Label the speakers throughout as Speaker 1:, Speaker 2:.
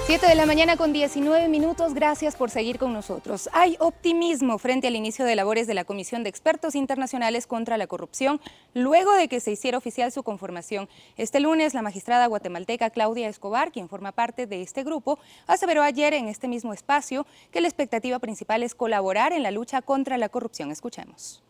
Speaker 1: 7 de la mañana con 19 minutos, gracias por seguir con nosotros. Hay optimismo frente al inicio de labores de la Comisión de Expertos Internacionales contra la Corrupción, luego de que se hiciera oficial su conformación. Este lunes, la magistrada guatemalteca Claudia Escobar, quien forma parte de este grupo, aseveró ayer en este mismo espacio que la expectativa principal es colaborar en la lucha contra la corrupción. Escuchemos.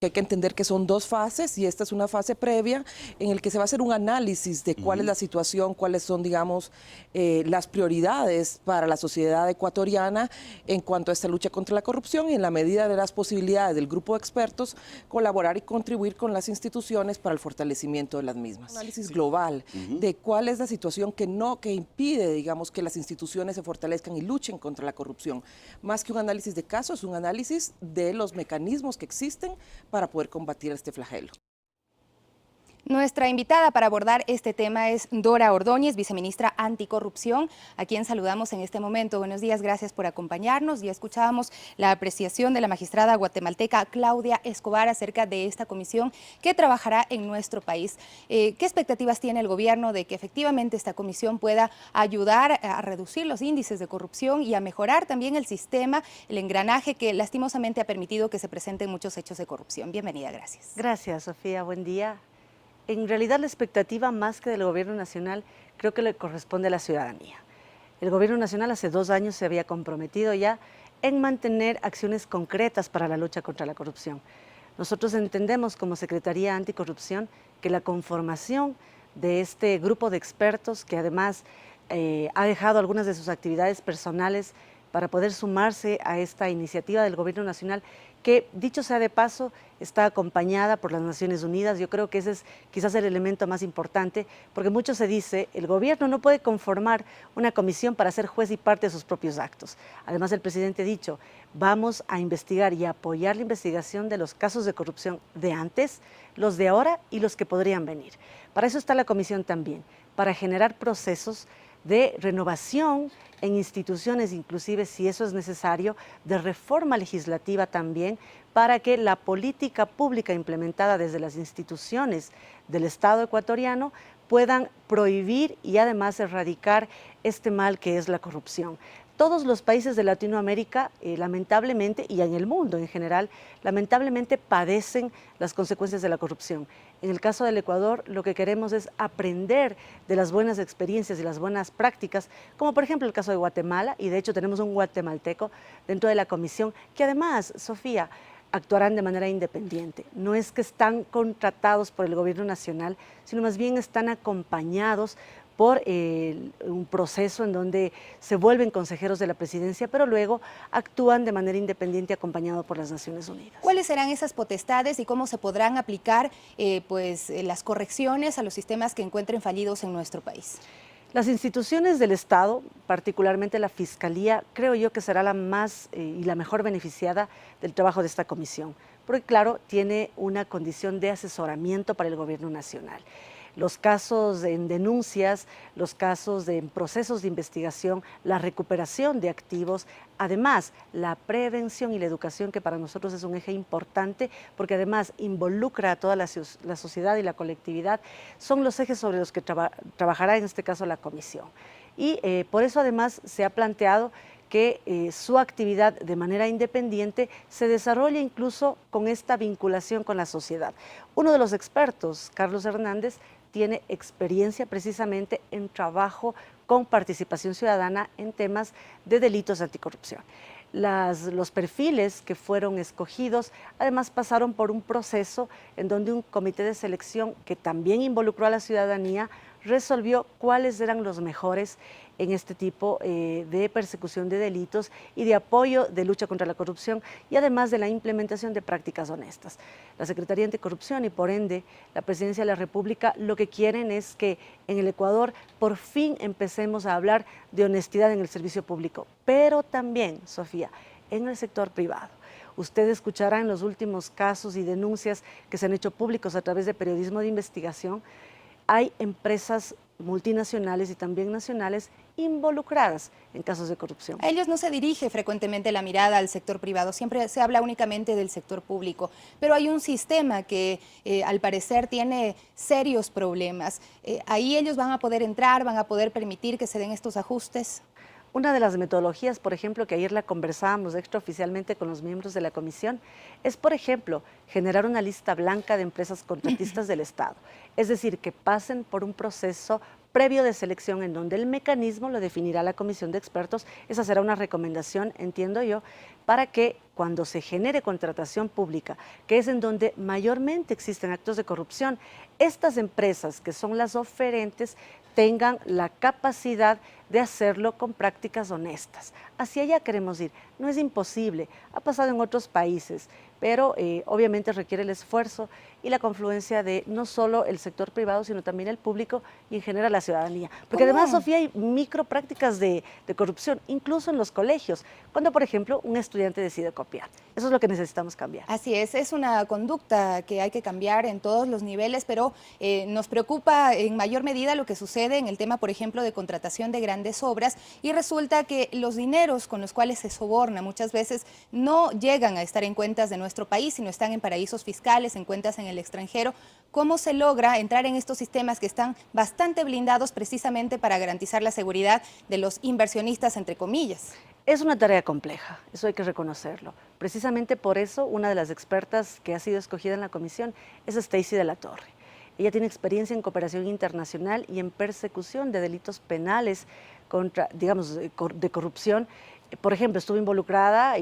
Speaker 2: Hay que entender que son dos fases y esta es una fase previa en el que se va a hacer un análisis de cuál es la situación, cuáles son, digamos, las prioridades para la sociedad ecuatoriana en cuanto a esta lucha contra la corrupción y en la medida de las posibilidades del grupo de expertos colaborar y contribuir con las instituciones para el fortalecimiento de las mismas. Un análisis global de cuál es la situación que impide, digamos, que las instituciones se fortalezcan y luchen contra la corrupción. Más que un análisis de casos, un análisis de los mecanismos que existen para poder combatir este flagelo.
Speaker 1: Nuestra invitada para abordar este tema es Dora Ordóñez, viceministra anticorrupción, a quien saludamos en este momento. Buenos días, gracias por acompañarnos. Ya escuchábamos la apreciación de la magistrada guatemalteca Claudia Escobar acerca de esta comisión que trabajará en nuestro país. ¿Qué expectativas tiene el gobierno de que efectivamente esta comisión pueda ayudar a reducir los índices de corrupción y a mejorar también el sistema, el engranaje que lastimosamente ha permitido que se presenten muchos hechos de corrupción? Bienvenida, gracias.
Speaker 3: Gracias, Sofía. Buen día. En realidad la expectativa más que del gobierno nacional creo que le corresponde a la ciudadanía. El gobierno nacional hace 2 años se había comprometido ya en mantener acciones concretas para la lucha contra la corrupción. Nosotros entendemos como Secretaría Anticorrupción que la conformación de este grupo de expertos que además ha dejado algunas de sus actividades personales para poder sumarse a esta iniciativa del gobierno nacional, que dicho sea de paso, está acompañada por las Naciones Unidas. Yo creo que ese es quizás el elemento más importante, porque mucho se dice, el gobierno no puede conformar una comisión para ser juez y parte de sus propios actos. Además, el presidente ha dicho, vamos a investigar y a apoyar la investigación de los casos de corrupción de antes, los de ahora y los que podrían venir. Para eso está la comisión también, para generar procesos de renovación en instituciones, inclusive si eso es necesario, de reforma legislativa también, para que la política pública implementada desde las instituciones del Estado ecuatoriano puedan prohibir y además erradicar este mal que es la corrupción. Todos los países de Latinoamérica, lamentablemente, y en el mundo en general, lamentablemente padecen las consecuencias de la corrupción. En el caso del Ecuador, lo que queremos es aprender de las buenas experiencias y las buenas prácticas, como por ejemplo el caso de Guatemala, y de hecho tenemos un guatemalteco dentro de la comisión, que además, Sofía, actuarán de manera independiente. No es que están contratados por el gobierno nacional, sino más bien están acompañados por un proceso en donde se vuelven consejeros de la presidencia, pero luego actúan de manera independiente acompañado por las Naciones Unidas.
Speaker 1: ¿Cuáles serán esas potestades y cómo se podrán aplicar las correcciones a los sistemas que encuentren fallidos en nuestro país?
Speaker 3: Las instituciones del Estado, particularmente la Fiscalía, creo yo que será la más y la mejor beneficiada del trabajo de esta comisión, porque claro, tiene una condición de asesoramiento para el gobierno nacional. Los casos en denuncias, los casos en procesos de investigación, la recuperación de activos, además la prevención y la educación, que para nosotros es un eje importante, porque además involucra a toda la sociedad y la colectividad, son los ejes sobre los que trabajará en este caso la comisión. Y por eso además se ha planteado que su actividad de manera independiente se desarrolle incluso con esta vinculación con la sociedad. Uno de los expertos, Carlos Hernández, tiene experiencia precisamente en trabajo con participación ciudadana en temas de delitos anticorrupción. Los perfiles que fueron escogidos además pasaron por un proceso en donde un comité de selección que también involucró a la ciudadanía resolvió cuáles eran los mejores en este tipo de persecución de delitos y de apoyo de lucha contra la corrupción y además de la implementación de prácticas honestas. La Secretaría Anticorrupción y por ende la Presidencia de la República lo que quieren es que en el Ecuador por fin empecemos a hablar de honestidad en el servicio público, pero también, Sofía, en el sector privado. Usted escuchará en los últimos casos y denuncias que se han hecho públicos a través de periodismo de investigación, hay empresas multinacionales y también nacionales involucradas en casos de corrupción.
Speaker 1: A ellos no se dirige frecuentemente la mirada al sector privado, siempre se habla únicamente del sector público, pero hay un sistema que al parecer tiene serios problemas. Ahí ellos van a poder entrar, van a poder permitir que se den estos ajustes.
Speaker 3: Una de las metodologías, por ejemplo, que ayer la conversábamos extraoficialmente con los miembros de la comisión, es, por ejemplo, generar una lista blanca de empresas contratistas del Estado. Es decir, que pasen por un proceso previo de selección en donde el mecanismo lo definirá la comisión de expertos. Esa será una recomendación, entiendo yo, para que cuando se genere contratación pública, que es en donde mayormente existen actos de corrupción, estas empresas que son las oferentes tengan la capacidad de hacerlo con prácticas honestas. Hacia allá queremos ir. No es imposible, ha pasado en otros países, pero obviamente requiere el esfuerzo y la confluencia de no solo el sector privado, sino también el público y en general la ciudadanía. Porque además, Sofía, hay microprácticas de corrupción, incluso en los colegios, cuando, por ejemplo, un estudiante decide copiar. Eso es lo que necesitamos cambiar.
Speaker 1: Así es una conducta que hay que cambiar en todos los niveles, pero nos preocupa en mayor medida lo que sucede en el tema, por ejemplo, de contratación de grandes obras, y resulta que los dineros con los cuales se soborna muchas veces no llegan a estar en cuentas de nuestro país, sino están en paraísos fiscales, en cuentas en el extranjero. ¿Cómo se logra entrar en estos sistemas que están bastante blindados precisamente para garantizar la seguridad de los inversionistas, entre comillas?
Speaker 3: Es una tarea compleja, eso hay que reconocerlo. Precisamente por eso, una de las expertas que ha sido escogida en la comisión es Stacy de la Torre. Ella tiene experiencia en cooperación internacional y en persecución de delitos penales contra, digamos, de corrupción. Por ejemplo, estuvo involucrada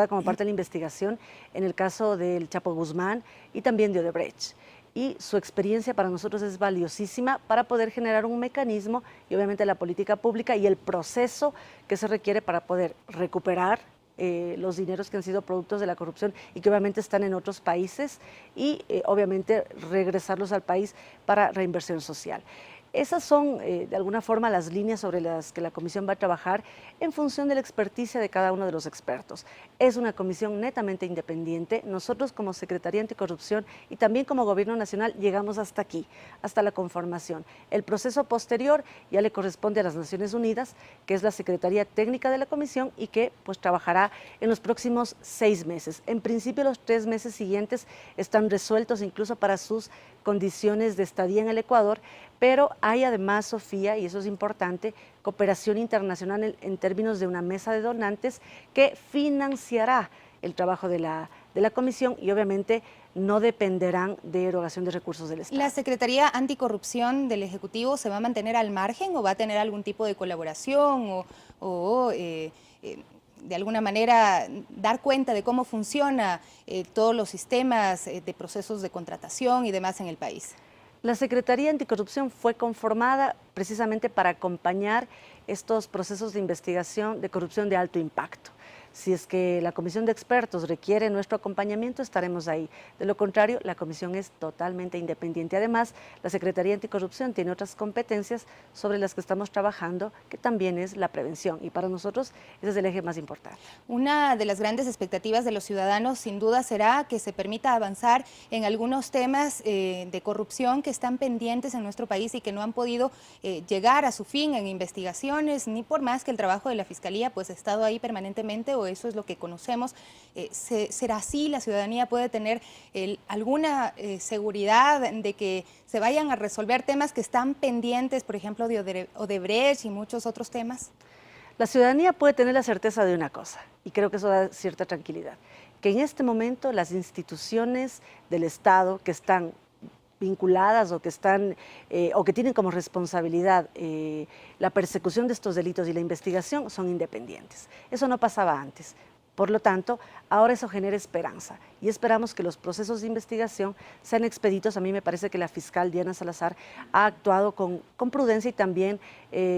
Speaker 3: como parte de la investigación en el caso del Chapo Guzmán y también de Odebrecht. Y su experiencia para nosotros es valiosísima para poder generar un mecanismo y obviamente la política pública y el proceso que se requiere para poder recuperar los dineros que han sido productos de la corrupción y que obviamente están en otros países y obviamente regresarlos al país para reinversión social. Esas son, de alguna forma, las líneas sobre las que la comisión va a trabajar en función de la experticia de cada uno de los expertos. Es una comisión netamente independiente. Nosotros, como Secretaría Anticorrupción y también como Gobierno Nacional, llegamos hasta aquí, hasta la conformación. El proceso posterior ya le corresponde a las Naciones Unidas, que es la Secretaría Técnica de la comisión y que pues trabajará en los próximos 6 meses. En principio, los 3 meses siguientes están resueltos incluso para sus condiciones de estadía en el Ecuador, pero hay además, Sofía, y eso es importante, cooperación internacional en términos de una mesa de donantes que financiará el trabajo de la comisión y obviamente no dependerán de erogación de recursos del Estado.
Speaker 1: ¿La Secretaría Anticorrupción del Ejecutivo se va a mantener al margen o va a tener algún tipo de colaboración o de alguna manera dar cuenta de cómo funciona todos los sistemas de procesos de contratación y demás en el país?
Speaker 3: La Secretaría Anticorrupción fue conformada precisamente para acompañar estos procesos de investigación de corrupción de alto impacto. Si es que la comisión de expertos requiere nuestro acompañamiento, estaremos ahí. De lo contrario, la comisión es totalmente independiente. Además, la Secretaría Anticorrupción tiene otras competencias sobre las que estamos trabajando, que también es la prevención. Y para nosotros ese es el eje más importante.
Speaker 1: Una de las grandes expectativas de los ciudadanos, sin duda, será que se permita avanzar en algunos temas de corrupción que están pendientes en nuestro país y que no han podido llegar a su fin en investigaciones, ni por más que el trabajo de la Fiscalía pues ha estado ahí permanentemente, o eso es lo que conocemos. ¿Será así? ¿La ciudadanía puede tener alguna seguridad de que se vayan a resolver temas que están pendientes, por ejemplo, de Odebrecht y muchos otros temas?
Speaker 3: La ciudadanía puede tener la certeza de una cosa, y creo que eso da cierta tranquilidad, que en este momento las instituciones del Estado que están vinculadas o que están o que tienen como responsabilidad la persecución de estos delitos y la investigación son independientes. Eso no pasaba antes. Por lo tanto, ahora eso genera esperanza y esperamos que los procesos de investigación sean expeditos. A mí me parece que la fiscal Diana Salazar ha actuado con prudencia y también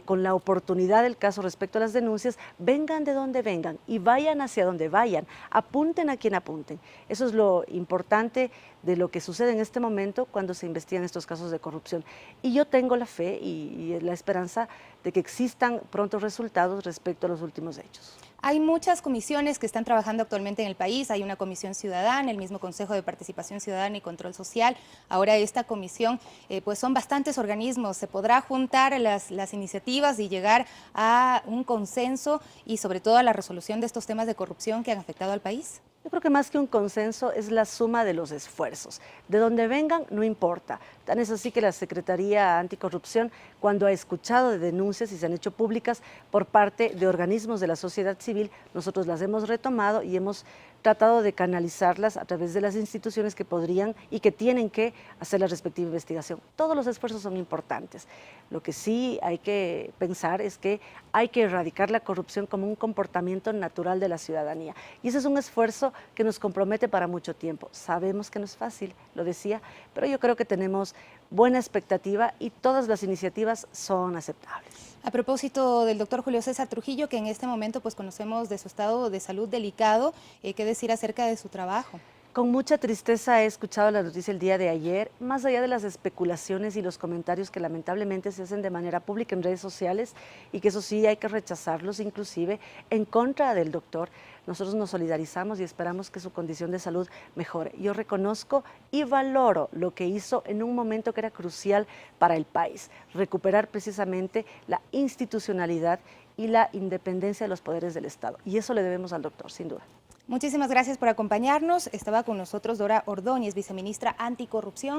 Speaker 3: con la oportunidad del caso respecto a las denuncias. Vengan de donde vengan y vayan hacia donde vayan, apunten a quien apunten. Eso es lo importante de lo que sucede en este momento cuando se investigan estos casos de corrupción. Y yo tengo la fe y la esperanza de que existan prontos resultados respecto a los últimos hechos.
Speaker 1: Hay muchas comisiones que están trabajando actualmente en el país. Hay una comisión ciudadana, el mismo Consejo de Participación Ciudadana y Control Social. Ahora esta comisión, pues son bastantes organismos. ¿Se podrá juntar las iniciativas y llegar a un consenso y sobre todo a la resolución de estos temas de corrupción que han afectado al país?
Speaker 3: Yo creo que más que un consenso es la suma de los esfuerzos. De donde vengan, no importa. Tan es así que la Secretaría Anticorrupción, cuando ha escuchado de denuncias y se han hecho públicas por parte de organismos de la sociedad civil, nosotros las hemos retomado y hemos tratado de canalizarlas a través de las instituciones que podrían y que tienen que hacer la respectiva investigación. Todos los esfuerzos son importantes. Lo que sí hay que pensar es que hay que erradicar la corrupción como un comportamiento natural de la ciudadanía. Y ese es un esfuerzo que nos compromete para mucho tiempo. Sabemos que no es fácil, lo decía, pero yo creo que tenemos buena expectativa y todas las iniciativas son aceptables.
Speaker 1: A propósito del doctor Julio César Trujillo, que en este momento pues conocemos de su estado de salud delicado, ¿qué decir acerca de su trabajo?
Speaker 3: Con mucha tristeza he escuchado la noticia el día de ayer, más allá de las especulaciones y los comentarios que lamentablemente se hacen de manera pública en redes sociales y que eso sí hay que rechazarlos inclusive en contra del doctor. Nosotros nos solidarizamos y esperamos que su condición de salud mejore. Yo reconozco y valoro lo que hizo en un momento que era crucial para el país, recuperar precisamente la institucionalidad y la independencia de los poderes del Estado. Y eso le debemos al doctor, sin duda.
Speaker 1: Muchísimas gracias por acompañarnos. Estaba con nosotros Dora Ordóñez, viceministra Anticorrupción.